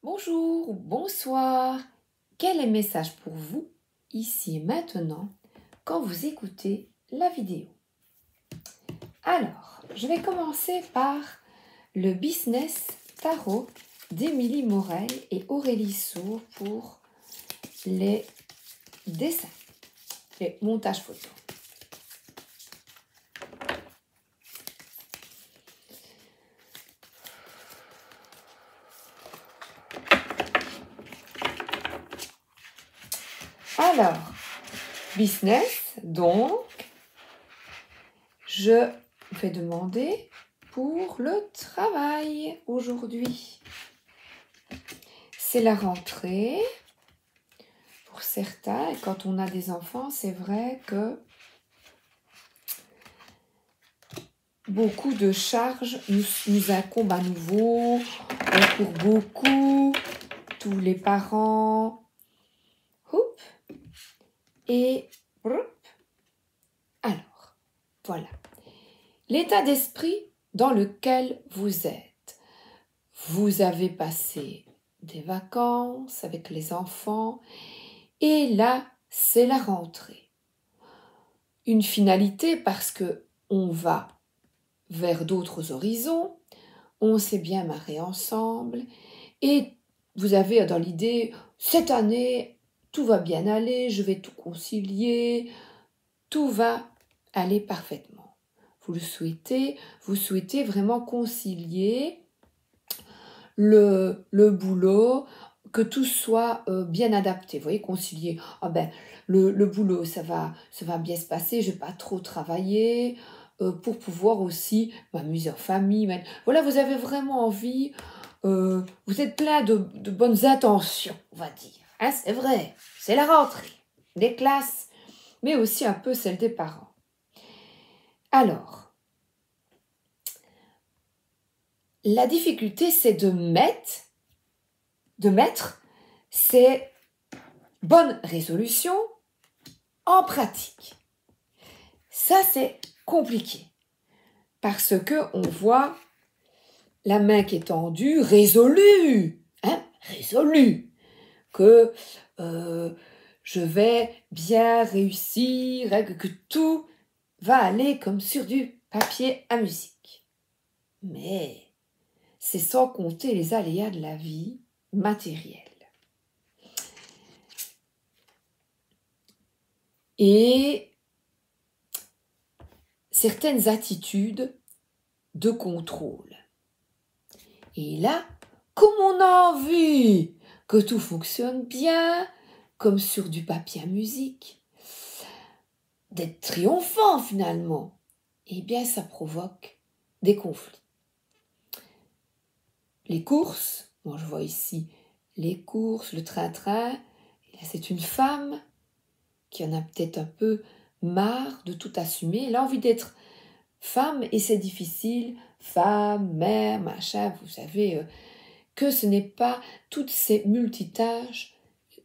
Bonjour ou bonsoir. Quel est le message pour vous, ici et maintenant, quand vous écoutez la vidéo? Alors, je vais commencer par le business tarot d'Émilie Morel et Aurélie Sour pour les dessins, les montages photos. Alors, business, donc, je vais demander pour le travail aujourd'hui. C'est la rentrée pour certains, et quand on a des enfants, c'est vrai que beaucoup de charges nous incombent à nouveau. On court beaucoup, tous les parents. Houp, et houp. Alors, voilà. L'état d'esprit dans lequel vous êtes. Vous avez passé des vacances avec les enfants et là, c'est la rentrée. Une finalité parce que on va vers d'autres horizons, on s'est bien marré ensemble et vous avez dans l'idée, cette année, tout va bien aller, je vais tout concilier, tout va aller parfaitement. Vous souhaitez vraiment concilier le boulot, que tout soit bien adapté. Vous voyez, concilier, le boulot, ça va bien se passer, je ne vais pas trop travailler, pour pouvoir aussi m'amuser en famille. Voilà, vous avez vraiment envie, vous êtes plein de bonnes intentions, on va dire. Hein, c'est vrai, c'est la rentrée des classes, mais aussi un peu celle des parents. Alors, la difficulté, c'est de mettre ces bonnes résolutions en pratique. Ça, c'est compliqué parce que on voit la main qui est tendue, résolue, résolue, que je vais bien réussir, que tout va aller comme sur du papier à musique. Mais c'est sans compter les aléas de la vie matérielle. Et certaines attitudes de contrôle. Et là, comme on a envie que tout fonctionne bien, comme sur du papier à musique, d'être triomphant finalement, eh bien ça provoque des conflits. Les courses, moi je vois ici les courses, le train-train, et là c'est une femme qui en a peut-être un peu marre de tout assumer, elle a envie d'être femme et c'est difficile, femme, mère, machin, vous savez que ce n'est pas, toutes ces multitâches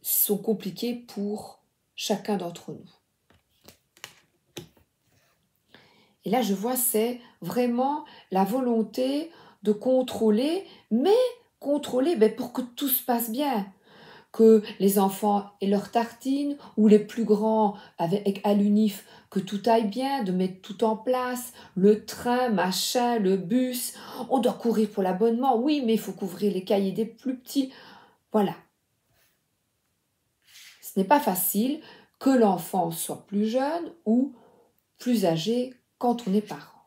sont compliquées pour chacun d'entre nous. Et là je vois c'est vraiment la volonté de contrôler, mais contrôler pour que tout se passe bien. Que les enfants aient leur tartine, ou les plus grands avec à l'UNIF, que tout aille bien, de mettre tout en place, le train, machin, le bus, on doit courir pour l'abonnement, oui, mais il faut couvrir les cahiers des plus petits, voilà. Ce n'est pas facile que l'enfant soit plus jeune ou plus âgé quand on est parent.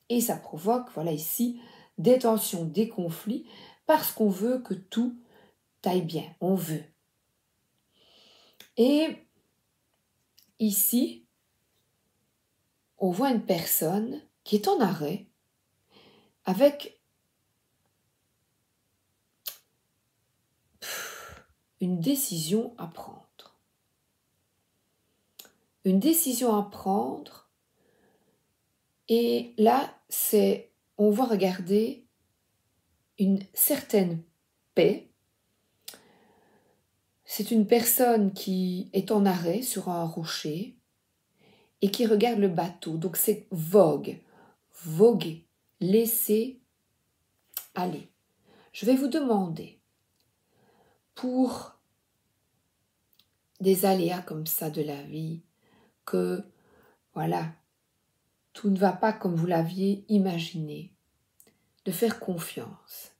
Et ça provoque, voilà ici, des tensions, des conflits, parce qu'on veut que tout aille bien, on veut. Et ici, on voit une personne qui est en arrêt avec une décision à prendre. Une décision à prendre. Et là, on voit regarder une certaine paix. C'est une personne qui est en arrêt sur un rocher et qui regarde le bateau. Donc c'est voguer, laisser aller. Je vais vous demander pour des aléas comme ça de la vie, que voilà, tout ne va pas comme vous l'aviez imaginé, de faire confiance,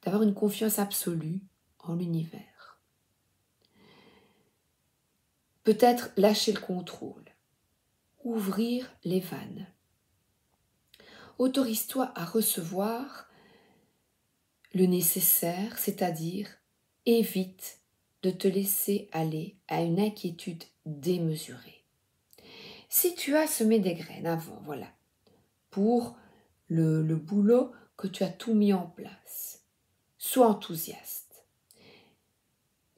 d'avoir une confiance absolue en l'univers. Peut-être lâcher le contrôle, ouvrir les vannes. Autorise-toi à recevoir le nécessaire, c'est-à-dire évite de te laisser aller à une inquiétude démesurée. Si tu as semé des graines avant, voilà, pour le boulot que tu as tout mis en place, sois enthousiaste.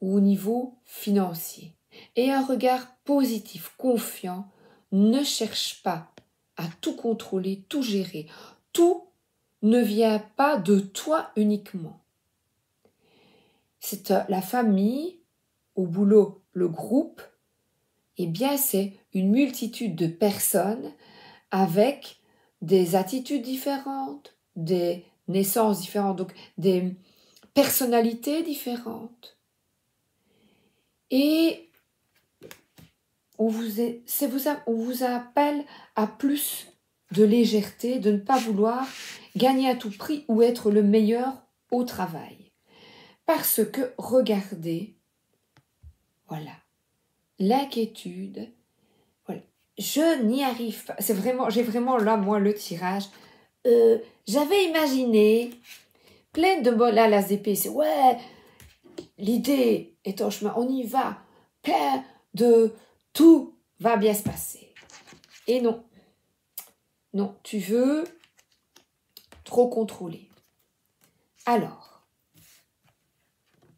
Ou au niveau financier, et un regard positif, confiant, ne cherche pas à tout contrôler, tout gérer. Tout ne vient pas de toi uniquement. C'est la famille, au boulot, le groupe, eh bien c'est une multitude de personnes avec des attitudes différentes, des naissances différentes, donc des personnalités différentes. Et on vous appelle à plus de légèreté, de ne pas vouloir gagner à tout prix ou être le meilleur au travail. Parce que, regardez, voilà, l'inquiétude, voilà, je n'y arrive pas. J'ai vraiment là, moi, le tirage. J'avais imaginé plein de mots, là, la ZP, c'est ouais, l'idée est en chemin, on y va, plein de tout va bien se passer. Et non, non, tu veux trop contrôler. Alors,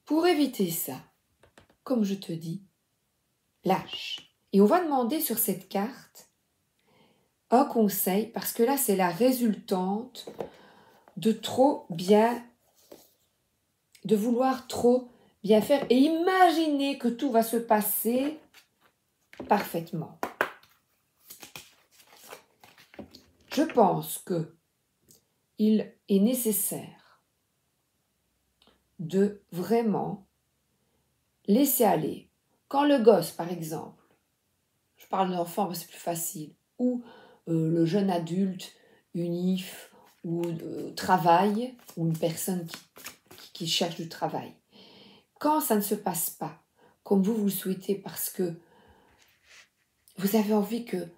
pour éviter ça, comme je te dis, lâche. Et on va demander sur cette carte un conseil, parce que là, c'est la résultante de de vouloir trop bien faire et imaginer que tout va se passer parfaitement. Je pense que il est nécessaire de vraiment laisser aller. Quand le gosse, par exemple, je parle d'enfant, mais c'est plus facile, ou le jeune adulte, unif, ou travaille, ou une personne qui cherche du travail. Quand ça ne se passe pas comme vous le souhaitez, parce que vous avez envie que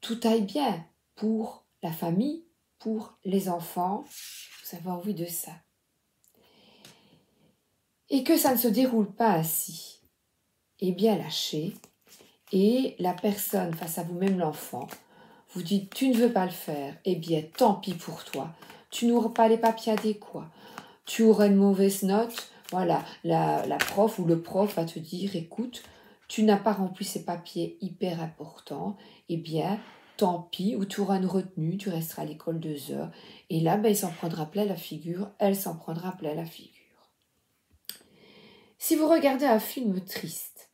tout aille bien pour la famille, pour les enfants, vous avez envie de ça. Et que ça ne se déroule pas ainsi, eh bien lâchez. Et la personne face à vous-même, l'enfant, vous dit tu ne veux pas le faire, eh bien tant pis pour toi. Tu n'auras pas les papiers adéquats. Tu auras une mauvaise note. Voilà, la prof ou le prof va te dire écoute, tu n'as pas rempli ces papiers hyper importants, eh bien tant pis, ou tu auras une retenue, tu resteras à l'école 2 heures. Et là, il s'en prendra plein la figure, elle s'en prendra plein la figure. Si vous regardez un film triste,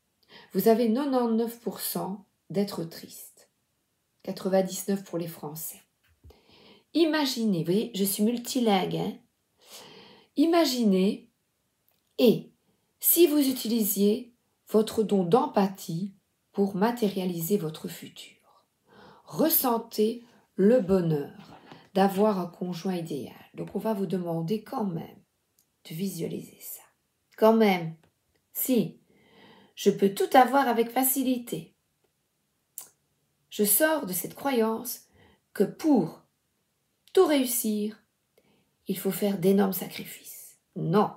vous avez 99% d'être triste. 99% pour les Français. Imaginez, vous voyez, je suis multilingue. Imaginez, et si vous utilisiez votre don d'empathie pour matérialiser votre futur, ressentez le bonheur d'avoir un conjoint idéal. Donc on va vous demander quand même de visualiser ça. Quand même, si je peux tout avoir avec facilité, je sors de cette croyance que pour tout réussir, il faut faire d'énormes sacrifices. Non.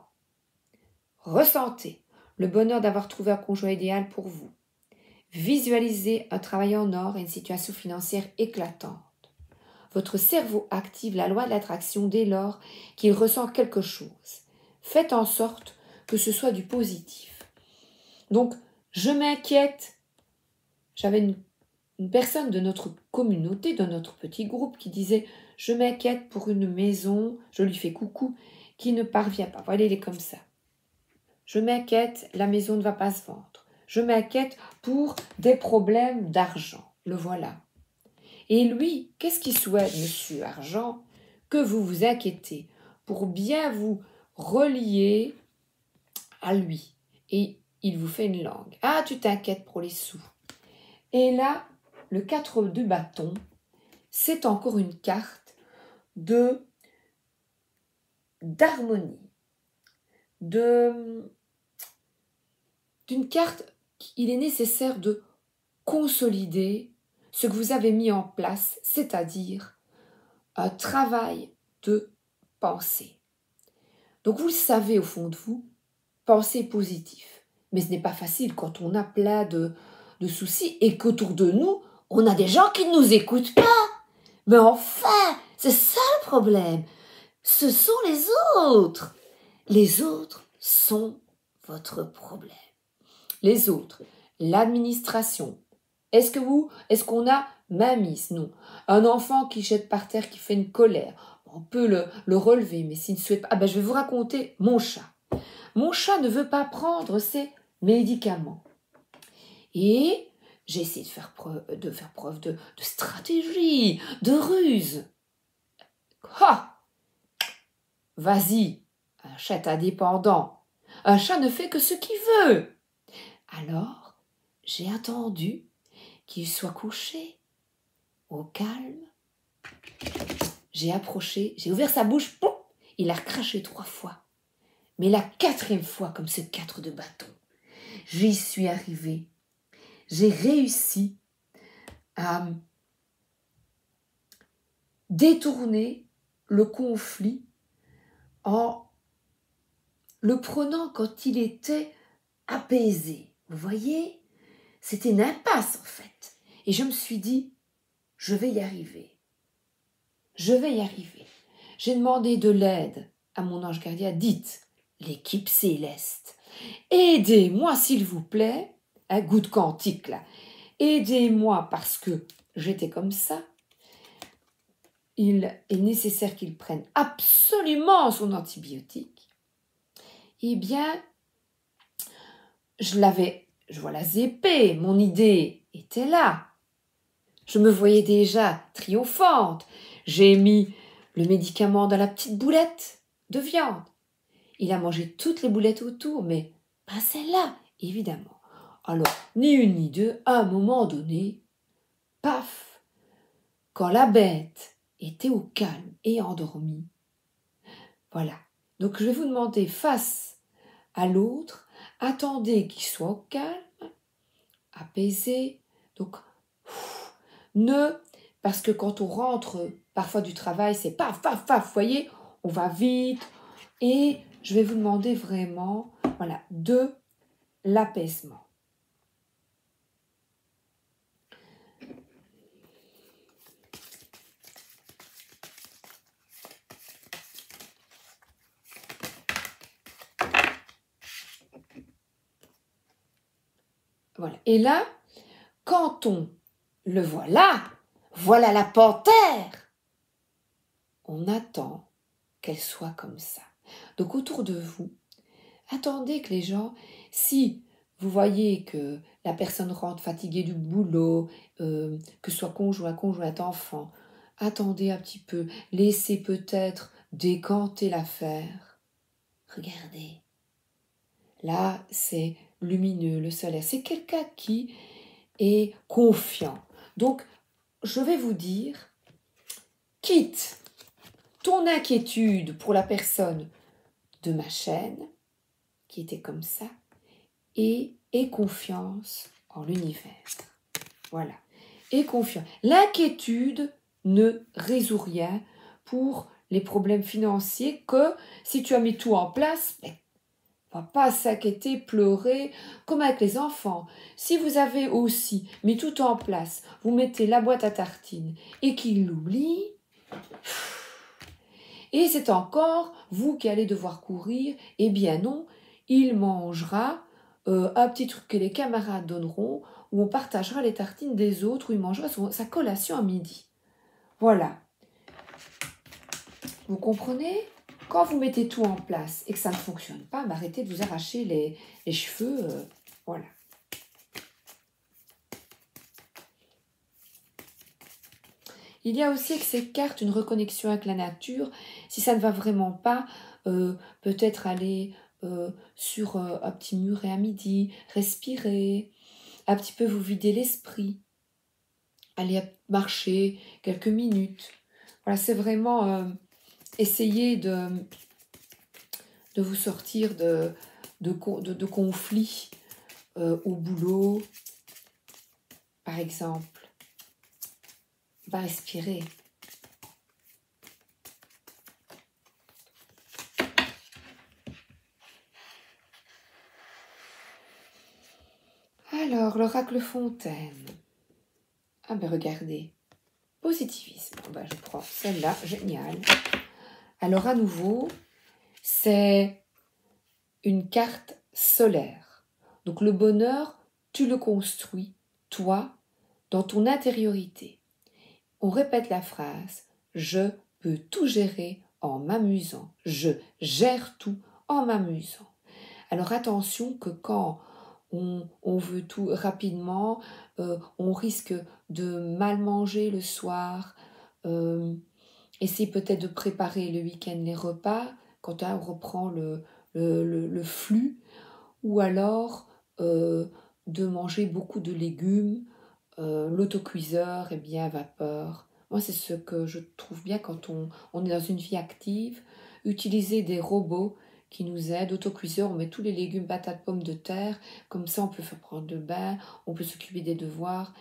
Ressentez le bonheur d'avoir trouvé un conjoint idéal pour vous. Visualisez un travail en or et une situation financière éclatante. Votre cerveau active la loi de l'attraction dès lors qu'il ressent quelque chose. Faites en sorte que ce soit du positif. Donc, je m'inquiète. J'avais une personne de notre communauté, de notre petit groupe qui disait « Je m'inquiète pour une maison, je lui fais coucou, qui ne parvient pas. » Voilà, il est comme ça. Je m'inquiète, la maison ne va pas se vendre. Je m'inquiète pour des problèmes d'argent. Le voilà. Et lui, qu'est-ce qu'il souhaite, monsieur Argent? Que vous vous inquiétez pour bien vous relier à lui. Et il vous fait une langue. Ah, tu t'inquiètes pour les sous. Et là, le 4 de bâton, c'est encore une carte d'harmonie, d'une carte qu'il est nécessaire de consolider ce que vous avez mis en place, c'est-à-dire un travail de pensée. Donc vous le savez au fond de vous, pensez positif. Mais ce n'est pas facile quand on a plein de soucis et qu'autour de nous, on a des gens qui ne nous écoutent pas. Mais enfin, c'est ça le problème. Ce sont les autres. Les autres sont votre problème. Les autres, l'administration. Est-ce qu'on a mainmise? Non. Un enfant qui jette par terre, qui fait une colère, on peut le relever, mais s'il ne souhaite pas... Ah ben, je vais vous raconter mon chat. Mon chat ne veut pas prendre ses médicaments. Et j'ai essayé de faire preuve de stratégie, de ruse. Ah! Vas-y, un chat est indépendant. Un chat ne fait que ce qu'il veut. Alors, j'ai attendu qu'il soit couché, au calme. J'ai approché, j'ai ouvert sa bouche, poum, il a recraché 3 fois. Mais la 4e fois, comme ce 4 de bâton, j'y suis arrivée. J'ai réussi à détourner le conflit en le prenant quand il était apaisé. Vous voyez, c'était une impasse en fait. Et je me suis dit, je vais y arriver. Je vais y arriver. J'ai demandé de l'aide à mon ange gardien. Dites, l'équipe céleste, aidez-moi s'il vous plaît. Un goût de cantique là. Aidez-moi parce que j'étais comme ça. Il est nécessaire qu'il prenne absolument son antibiotique. Eh bien, je voilà zappé, mon idée était là. Je me voyais déjà triomphante. J'ai mis le médicament dans la petite boulette de viande. Il a mangé toutes les boulettes autour, mais pas celle-là, évidemment. Alors, ni une ni deux, à un moment donné, paf, quand la bête était au calme et endormie, voilà. Donc, je vais vous demander face à l'autre, attendez qu'il soit au calme, apaisé. Donc, parce que quand on rentre parfois du travail, c'est paf, paf, paf, vous voyez, on va vite. Et je vais vous demander vraiment, voilà, de l'apaisement. Voilà. Et là, quand on le voit là, voilà la panthère. On attend qu'elle soit comme ça. Donc autour de vous, attendez que les gens, si vous voyez que la personne rentre fatiguée du boulot, que ce soit conjoint, conjointe, enfant, attendez un petit peu, laissez peut-être décanter l'affaire. Regardez. Là, c'est lumineux, le soleil. C'est quelqu'un qui est confiant. Donc, je vais vous dire, quitte ton inquiétude pour la personne de ma chaîne, qui était comme ça, et aie confiance en l'univers. Voilà. Aie confiance. L'inquiétude ne résout rien pour les problèmes financiers que si tu as mis tout en place, on ne va pas s'inquiéter, pleurer, comme avec les enfants. Si vous avez aussi mis tout en place, vous mettez la boîte à tartines et qu'il l'oublie, et c'est encore vous qui allez devoir courir, eh bien non, il mangera un petit truc que les camarades donneront, où on partagera les tartines des autres, où il mangera sa collation à midi. Voilà. Vous comprenez ? Quand vous mettez tout en place et que ça ne fonctionne pas, arrêtez de vous arracher les cheveux. Voilà. Il y a aussi avec ces cartes une reconnexion avec la nature. Si ça ne va vraiment pas, peut-être aller sur un petit muret à midi, respirez, un petit peu vous vider l'esprit, allez marcher quelques minutes. Voilà, c'est vraiment essayer de vous sortir de conflits au boulot, par exemple. Va respirer. Alors, l'oracle Fontaine. Ah ben regardez. Positivisme. Ben, je prends celle-là, génial. Alors à nouveau, c'est une carte solaire. Donc le bonheur, tu le construis, toi, dans ton intériorité. On répète la phrase « Je peux tout gérer en m'amusant. Je gère tout en m'amusant. » Alors attention que quand on veut tout rapidement, on risque de mal manger le soir, essayer peut-être de préparer le week-end les repas, quand on reprend le flux, ou alors de manger beaucoup de légumes, l'autocuiseur est bien à vapeur. Moi, c'est ce que je trouve bien quand on est dans une vie active. Utiliser des robots qui nous aident. Autocuiseur, on met tous les légumes, patates, pommes de terre. Comme ça, on peut faire prendre le bain, on peut s'occuper des devoirs.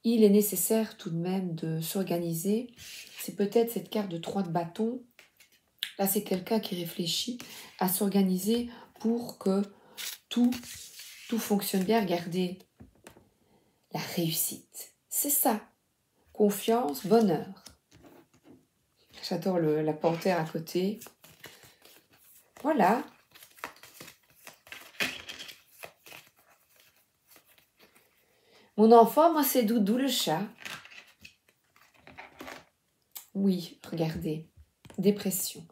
Il est nécessaire tout de même de s'organiser. C'est peut-être cette carte de 3 de bâton. Là, c'est quelqu'un qui réfléchit à s'organiser pour que tout fonctionne bien. Regardez, la réussite, c'est ça. Confiance, bonheur. J'adore la panthère à côté. Voilà. Mon enfant, moi, c'est Doudou le chat. Oui, regardez. Dépression.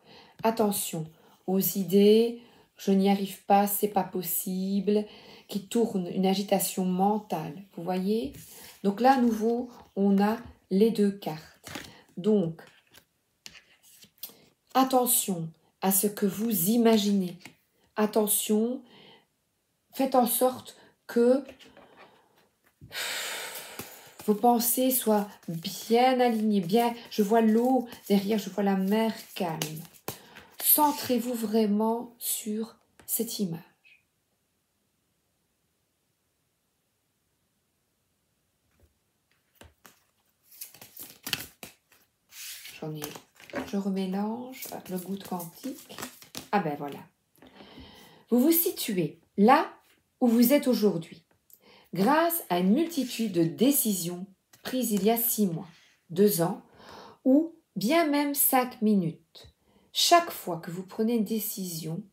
Attention aux idées, je n'y arrive pas, c'est pas possible, qui tournent, une agitation mentale. Vous voyez? Donc là, à nouveau, on a les 2 cartes. Donc, attention à ce que vous imaginez. Attention, faites en sorte que vos pensées soient bien alignées, bien. Je vois l'eau derrière, je vois la mer calme. Centrez-vous vraiment sur cette image. Je remélange le goutte quantique. Ah ben voilà. Vous vous situez là où vous êtes aujourd'hui, grâce à une multitude de décisions prises il y a 6 mois, 2 ans, ou bien même 5 minutes. Chaque fois que vous prenez une décision,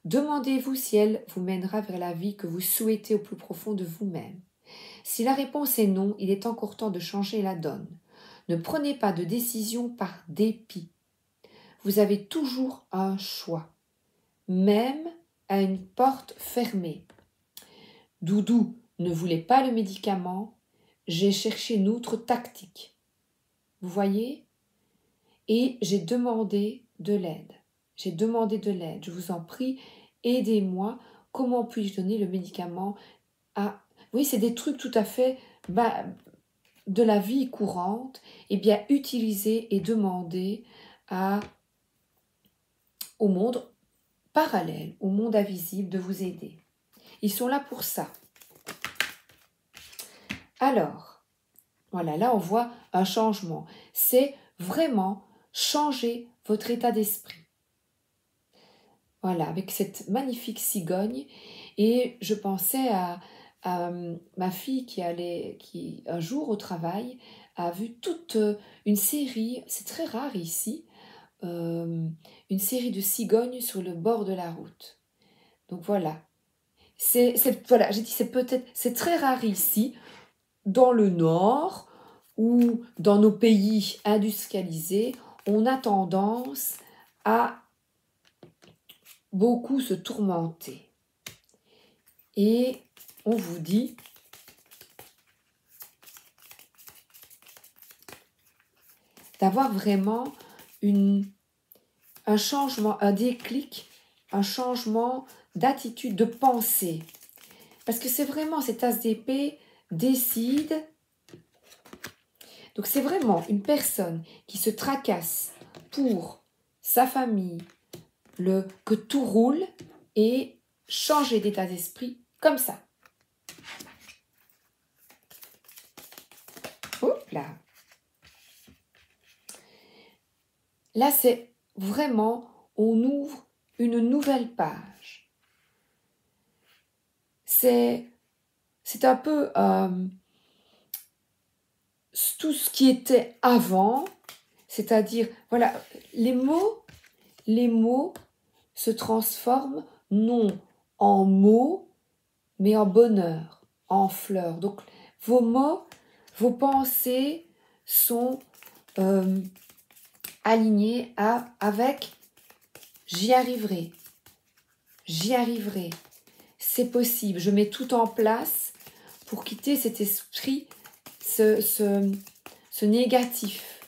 demandez-vous si elle vous mènera vers la vie que vous souhaitez au plus profond de vous-même. Si la réponse est non, il est encore temps de changer la donne. Ne prenez pas de décision par dépit. Vous avez toujours un choix, même à une porte fermée. Doudou ne voulait pas le médicament, j'ai cherché une autre tactique. Vous voyez? Et j'ai demandé de l'aide. J'ai demandé de l'aide. Je vous en prie, aidez-moi. Comment puis-je donner le médicament à... Oui, c'est des trucs tout à fait de la vie courante. Eh bien, utilisez et demandez au monde parallèle, au monde invisible de vous aider. Ils sont là pour ça. Alors, voilà, là on voit un changement. C'est vraiment changer votre état d'esprit. Voilà, avec cette magnifique cigogne. Et je pensais à ma fille qui un jour au travail a vu toute une série, c'est très rare ici, une série de cigognes sur le bord de la route. Donc voilà. Voilà, j'ai dit c'est très rare ici, dans le nord ou dans nos pays industrialisés, on a tendance à beaucoup se tourmenter. Et on vous dit d'avoir vraiment un changement, un déclic un changement d'attitude, de pensée. Parce que c'est vraiment cette as d'épée décide. Donc c'est vraiment une personne qui se tracasse pour sa famille, que tout roule et changer d'état d'esprit comme ça. Hop là. Là, c'est vraiment, on ouvre une nouvelle page. C'est un peu tout ce qui était avant, c'est-à-dire, voilà, les mots se transforment non en mots, mais en bonheur, en fleurs. Donc, vos mots, vos pensées sont alignées avec « j'y arriverai »,« c'est possible », je mets tout en place pour quitter cet esprit, ce négatif,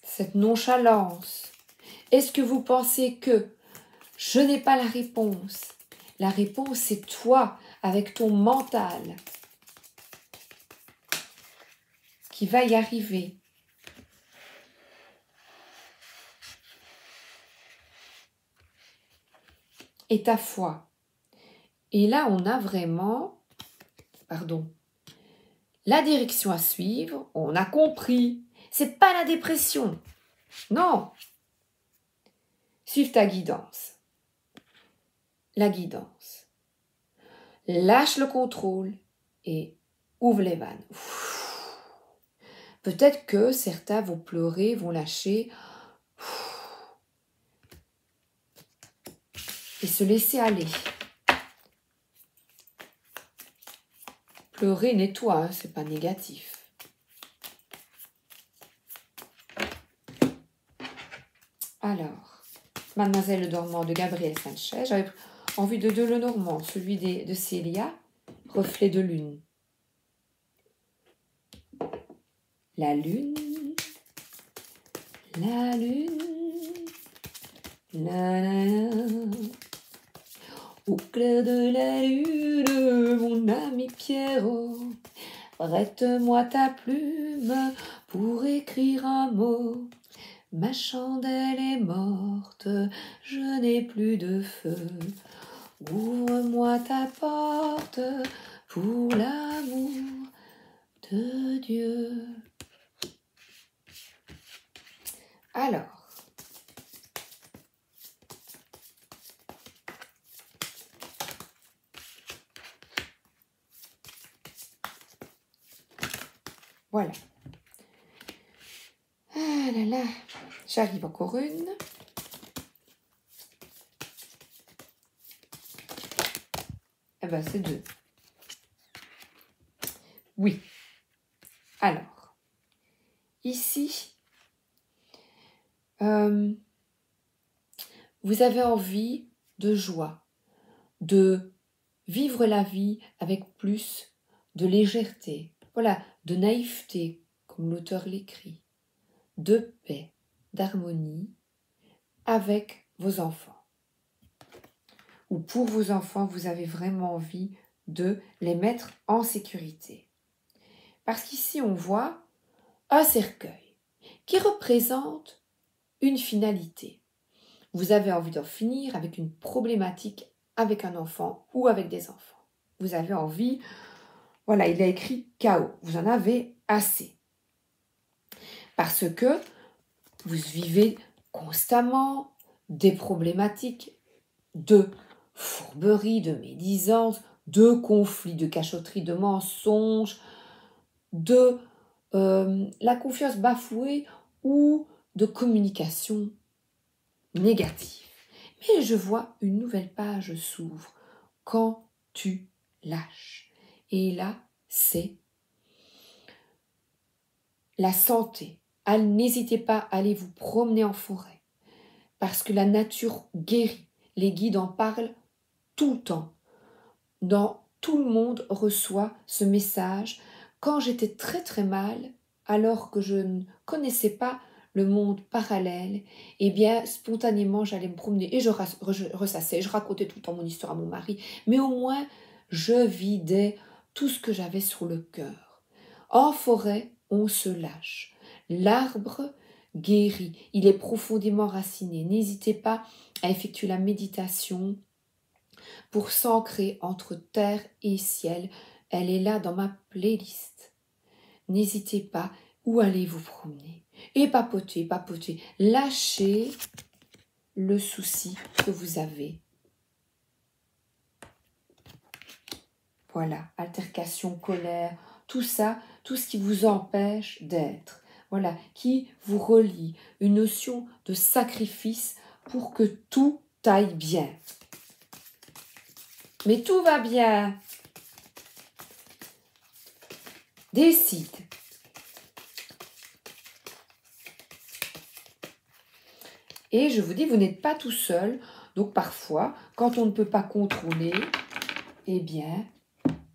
cette nonchalance. Est-ce que vous pensez que je n'ai pas la réponse? La réponse, c'est toi, avec ton mental, qui va y arriver. Et ta foi. Et là, on a vraiment, la direction à suivre, on a compris. C'est pas la dépression. Non. Suive ta guidance. La guidance. Lâche le contrôle et ouvre les vannes. Peut-être que certains vont pleurer, vont lâcher et se laisser aller. Pleurer nettoie, hein, c'est pas négatif. Alors, Mademoiselle Le Dormant de Gabriel Sanchez. J'avais envie de Lenormand, celui de Célia, Reflet de lune. La lune, la lune, au clair de la lune, mon ami Pierrot, prête-moi ta plume pour écrire un mot. Ma chandelle est morte, je n'ai plus de feu. Ouvre-moi ta porte pour l'amour de Dieu. Alors, voilà. Ah là là, j'arrive encore une. Eh ben, c'est 2. Oui. Alors, ici, vous avez envie de joie, de vivre la vie avec plus de légèreté, voilà, de naïveté, comme l'auteur l'écrit, de paix, d'harmonie avec vos enfants. Ou pour vos enfants, vous avez vraiment envie de les mettre en sécurité. Parce qu'ici, on voit un cercueil qui représente une finalité. Vous avez envie d'en finir avec une problématique avec un enfant ou avec des enfants. Vous avez envie, voilà, il a écrit chaos. Vous en avez assez. Parce que vous vivez constamment des problématiques de fourberie, de médisance, de conflits, de cachotterie, de mensonges, de la confiance bafouée ou de communication négative. Mais je vois une nouvelle page s'ouvre quand tu lâches. Et là, c'est la santé. N'hésitez pas à aller vous promener en forêt parce que la nature guérit. Les guides en parlent tout le temps. Tout le monde reçoit ce message. Quand j'étais très très mal, alors que je ne connaissais pas le monde parallèle, eh bien, spontanément, j'allais me promener et je ressassais, je racontais tout le temps mon histoire à mon mari, mais au moins, je vidais tout ce que j'avais sur le cœur. En forêt, on se lâche. L'arbre guérit, il est profondément raciné. N'hésitez pas à effectuer la méditation pour s'ancrer entre terre et ciel. Elle est là dans ma playlist. N'hésitez pas, où allez vous promener? Et papotez, papotez. Lâchez le souci que vous avez. Voilà, altercation, colère, tout ça, tout ce qui vous empêche d'être. Voilà, qui vous relie, une notion de sacrifice pour que tout aille bien. Mais tout va bien. Décide. Et je vous dis, vous n'êtes pas tout seul. Donc parfois, quand on ne peut pas contrôler, eh bien,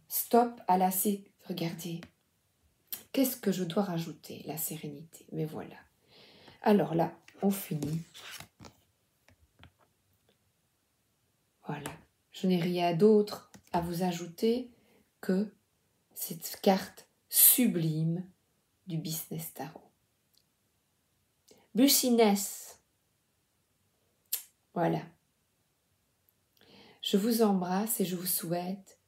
stop à la sérénité. Regardez, qu'est-ce que je dois rajouter? La sérénité. Mais voilà. Alors là, on finit. Voilà. Je n'ai rien d'autre à vous ajouter que cette carte sublime du Business Tarot. Business. Voilà. Je vous embrasse et je vous souhaite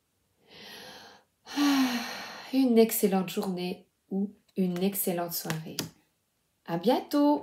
une excellente journée ou une excellente soirée. À bientôt!